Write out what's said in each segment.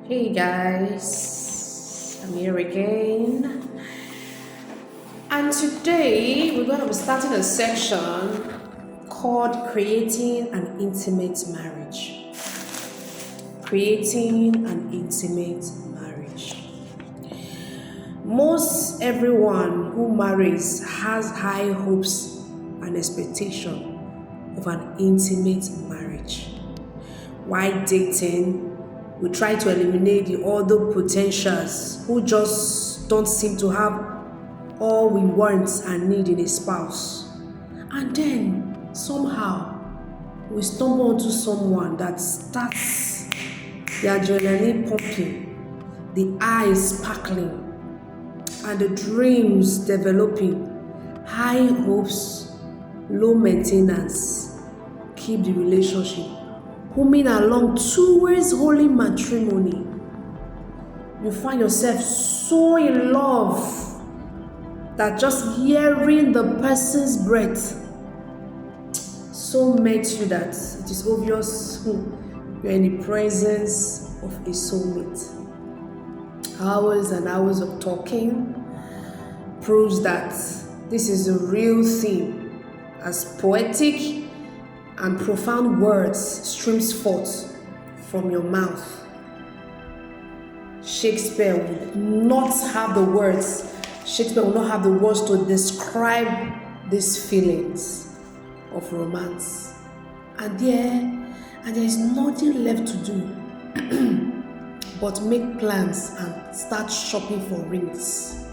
Hey guys, I'm here again, and today we're going to be starting a section called Creating an Intimate Marriage. Creating an Intimate Marriage. Most everyone who marries has high hopes and expectation of an intimate marriage. While dating, we try to eliminate the other potentials who just don't seem to have all we want and need in a spouse. And then somehow we stumble onto someone that starts the adrenaline pumping, the eyes sparkling, and the dreams developing. High hopes, low maintenance keep the relationship humming along towards holy matrimony. You find yourself so in love that just hearing the person's breath so makes you that it is obvious you're in the presence of a soulmate. Hours and hours of talking proves that this is a real thing, as poetic and profound words streams forth from your mouth. Shakespeare would not have the words. Shakespeare will not have the words to describe these feelings of romance. And there is nothing left to do but make plans and start shopping for rings.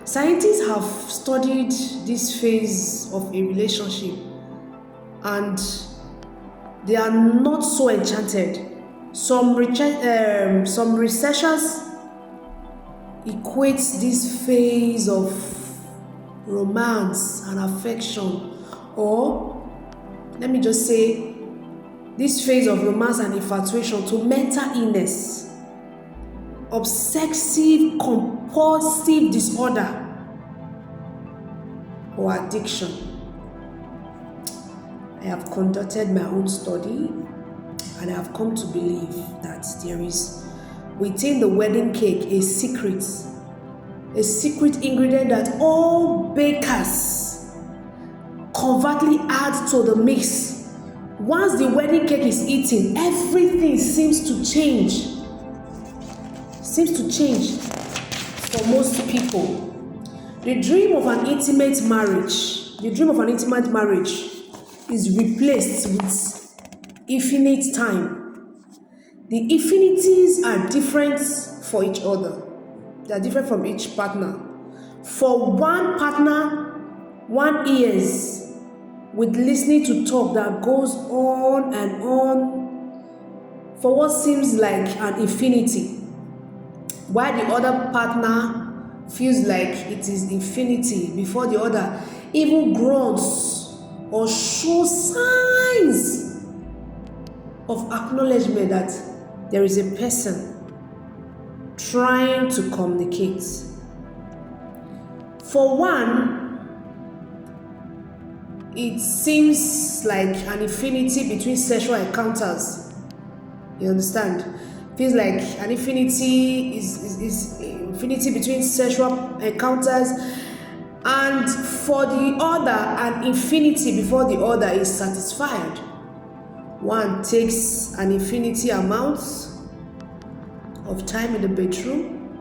Scientists have studied this phase of a relationship and they are not so enchanted. Some researchers equate this phase of romance and affection, or let me just say, this phase of romance and infatuation to mental illness, obsessive compulsive disorder, or addiction. I have conducted my own study and I have come to believe that there is within the wedding cake a secret ingredient that all bakers covertly add to the mix. Once the wedding cake is eaten, everything seems to change. For most people. The dream of an intimate marriage is replaced with infinite time. The infinities are different for each other. They are different from each partner. For one partner, 1 years with listening to talk that goes on and on for what seems like an infinity, while the other partner feels like it is infinity before the other even grunts or shows signs of acknowledgement that there is a person trying to communicate. For one, it seems like an infinity between sexual encounters. You understand? Feels like an infinity is infinity between sexual encounters, and for the other, an infinity before the other is satisfied. One takes an infinity amount of time in the bedroom,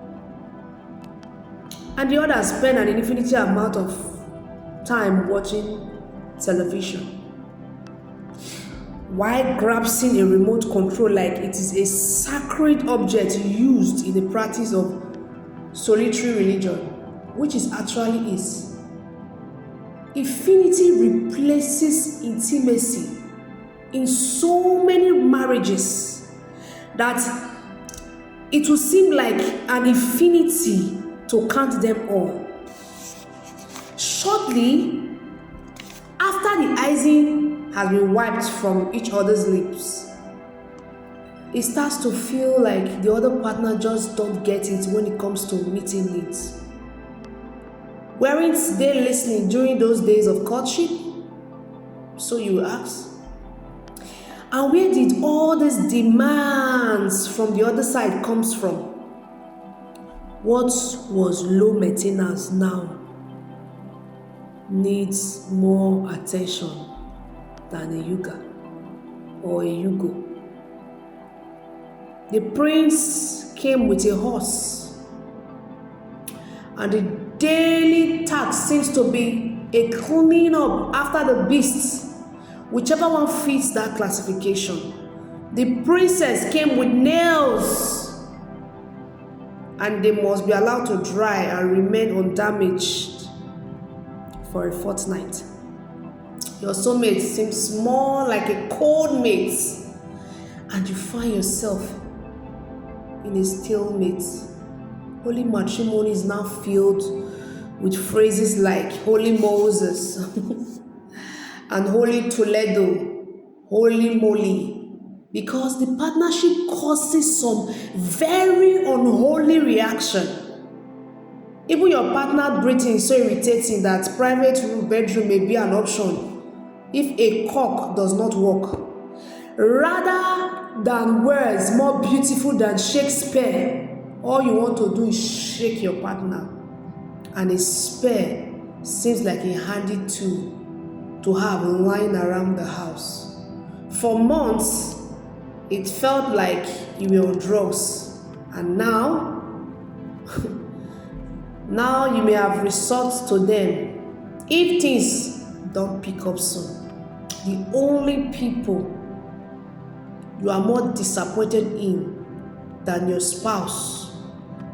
and the other spends an infinity amount of time watching television, while grasping a remote control like it is a sacred object used in the practice of solitary religion, which it actually is. Infinity replaces intimacy in so many marriages that it will seem like an infinity to count them all. Shortly after the icing has been wiped from each other's lips, it starts to feel like the other partner just don't get it when it comes to meeting needs. Weren't they listening during those days of courtship? So you ask. And where did all these demands maintenance from the other side comes from. What was low maintenance now needs more attention than a yuga or a yugo. The prince came with a horse, and the daily task seems to be a cleaning up after the beasts, whichever one fits that classification. The princess came with nails, and they must be allowed to dry and remain undamaged for a fortnight. Your soulmate seems more like a cold mate, and you find yourself in a stalemate. Holy matrimony is now filled with phrases like Holy Moses and Holy Toledo, Holy Moly, because the partnership causes some very unholy reaction. Even your partner breathing is so irritating that private room, bedroom may be an option if a cock does not work. Rather than words more beautiful than Shakespeare, all you want to do is shake your partner, and a spare seems like a handy tool to have lying around the house. For months, it felt like you were on drugs, and now, now you may have resorted to them if things don't pick up soon. The only people you are more disappointed in than your spouse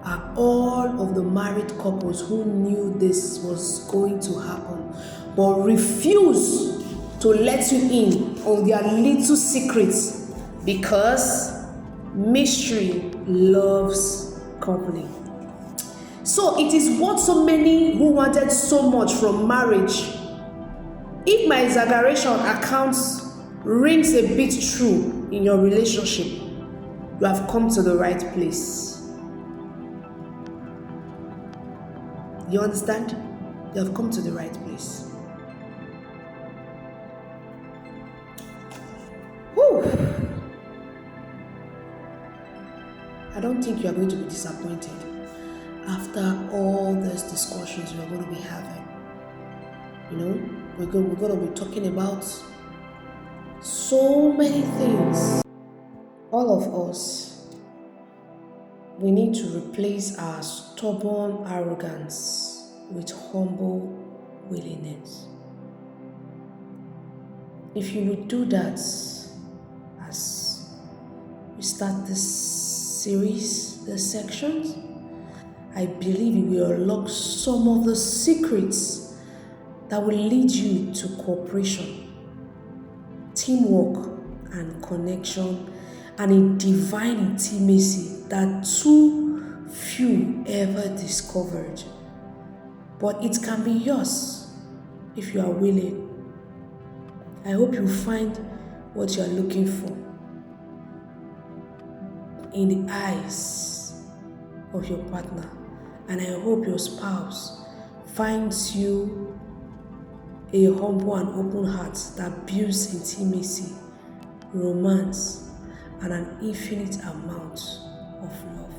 are all of the married couples who knew this was going to happen but refuse to let you in on their little secrets, because mystery loves company. So it is what so many who wanted so much from marriage. If my exaggeration accounts rings a bit true in your relationship, you have come to the right place. You understand? You have come to the right place. Whew. I don't think you are going to be disappointed after all these discussions we are going to be having. You know, we're going to be talking about so many things. All of us, we need to replace our stubborn arrogance with humble willingness. If you would do that as we start this series, this sections, I believe you will unlock some of the secrets that will lead you to cooperation, teamwork, and connection, and a divine intimacy that too few ever discovered. But it can be yours if you are willing. I hope you find what you are looking for in the eyes of your partner, and I hope your spouse finds you a humble and open heart that builds intimacy, romance, and an infinite amount of love.